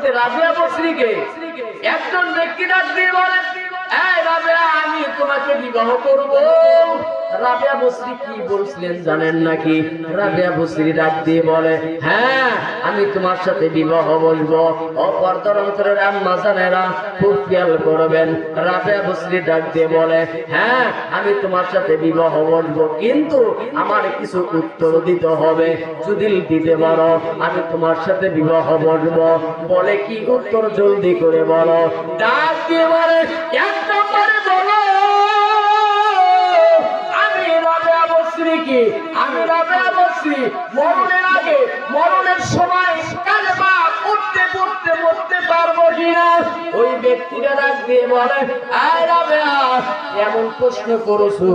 হযরত রাবিয়া বসরীকে একজন ব্যক্তি ডাক দিয়ে বলে, এই রাবিয়া, আমি তোমাকে বিবাহ করব। রাবিয়া বসরী কি বলছিলেন জানেন নাকি? রাবিয়া বসরী ডাক দিয়ে বলে, হ্যাঁ, আমি তোমার সাথে বিবাহ বসবো। অপরতর অন্তরের আম্মা জানেরা খুব খেয়াল করবেন। রাবিয়া বসরী ডাক দিয়ে বলে, হ্যাঁ, আমি তোমার সাথে বিবাহ বসবো, কিন্তু আমার কিছু উত্তর দিতে হবে। যদি দিতে পারো আমি তোমার সাথে বিবাহ বসবো। বলে, কি উত্তর? জলদি করে বলো। ডাক দিয়ে বলে, এক নম্বরে বলো, আমি রাবিয়া বসরী মরণের আগে, মরণের সময় কালেমা পড়তে পড়তে মরতে পারবো কিনা? ওই ব্যক্তিরা ডাক দিয়ে বলে, আয় রাবিয়া, এমন প্রশ্ন করেছো,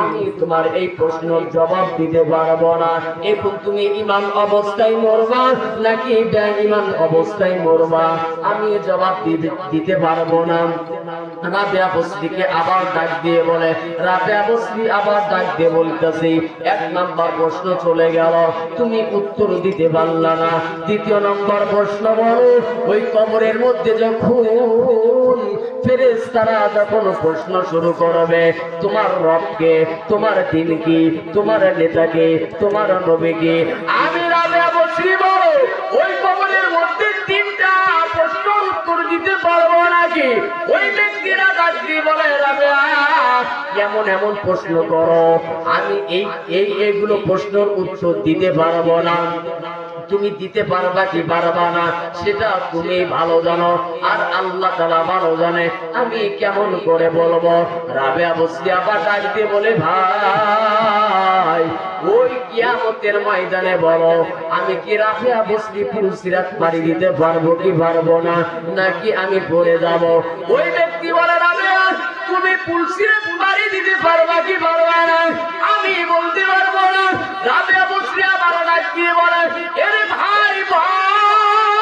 আমি তোমার এই প্রশ্নের জবাব দিতে পারবো না। এখন তুমি ঈমান অবস্থায় মরবা নাকি বেঈমান অবস্থায় মরবা, আমি জবাব দিতে পারবো না। রাবিয়া বসরীকে আবার ডাক দিয়ে বলে, রাবিয়া বসরী আবার ডাক দিয়ে বলতেছে, এক নাম্বার প্রশ্ন চলে গেল, তুমি উত্তর দিতে পারলা না। দ্বিতীয় নম্বর প্রশ্ন বলো, ওই কবরের মধ্যে যখন ফেরেশতারা যখন প্রশ্ন শুরু করবে, তোমার রবকে, তোমার দিন কি, তোমার নেতাকে, তোমার নবীকে, আমি রাবিয়া বসরী বলো, ওই কবরের মধ্যে তিনটা প্রশ্নের উত্তর দিতে পারবো নাকি? ওই ব্যক্তিরা ডাক দিয়ে বলে, রাবিয়া, এমন এমন প্রশ্ন করো, আমি এইগুলো প্রশ্নের উত্তর দিতে পারবো না। তুমি দিতে পারবা কি পারবা না সেটা তুমি ভালো জানো, আর আল্লাহ তাআলা ভালো জানে। আমি কেমন করে বলবো? রাবিয়া বসরী আবার ডাক দিয়ে বলে, ভাই, ওই কিয়ামতের ময়দানে বলো, আমি কি রাবিয়া বসরী পুলসিরাত পাড়ি দিতে পারবো কি পারবো না, নাকি আমি পড়ে যাব? ওই ব্যক্তি বলে, রাবিয়া, তুমি পুলসিরাত পাড়ি দিতে পারবা কি পারবা না, আমি বলতে পারবো না। রাবিয়া বসরী আবার ডাক দিয়ে বলে, এরে ভাই বল,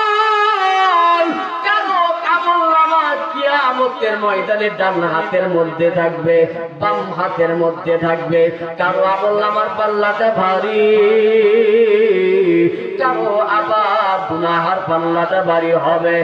কেন আমলনামা কিয়ামতের ময়দানে ডান হাতের মধ্যে থাকবে, বাম হাতের মধ্যে থাকবে? কারো আমলনামার পাল্লাটা ভারী, কারো আবার গুনাহার পাল্লাটা ভারী হবে।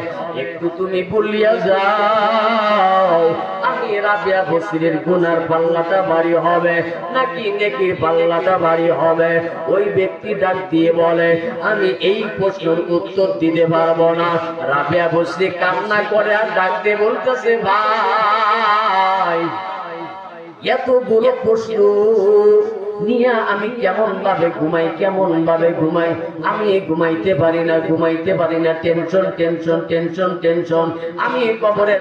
একটু তুমি বলিয়া যাও, আমি রাবিয়া বসরীর গুনার পাল্লাটা ভারী হবে নাকি নেকির পাল্লাটা ভারী হবে? ওই ব্যক্তি ডাক দিয়ে বলে, আমি এই প্রশ্নের উত্তর দিতে পারবো না। রাবিয়া বসরী কান্না করে আর ডাক দিয়ে বলতেছে, ভাই, এতগুলো প্রশ্ন নিয়ে আমি কেমন ভাবে ঘুমাই, কেমন ভাবে ঘুমাই? আমি ঘুমাইতে পারি না, টেনশন টেনশন টেনশন টেনশন। আমি কবরে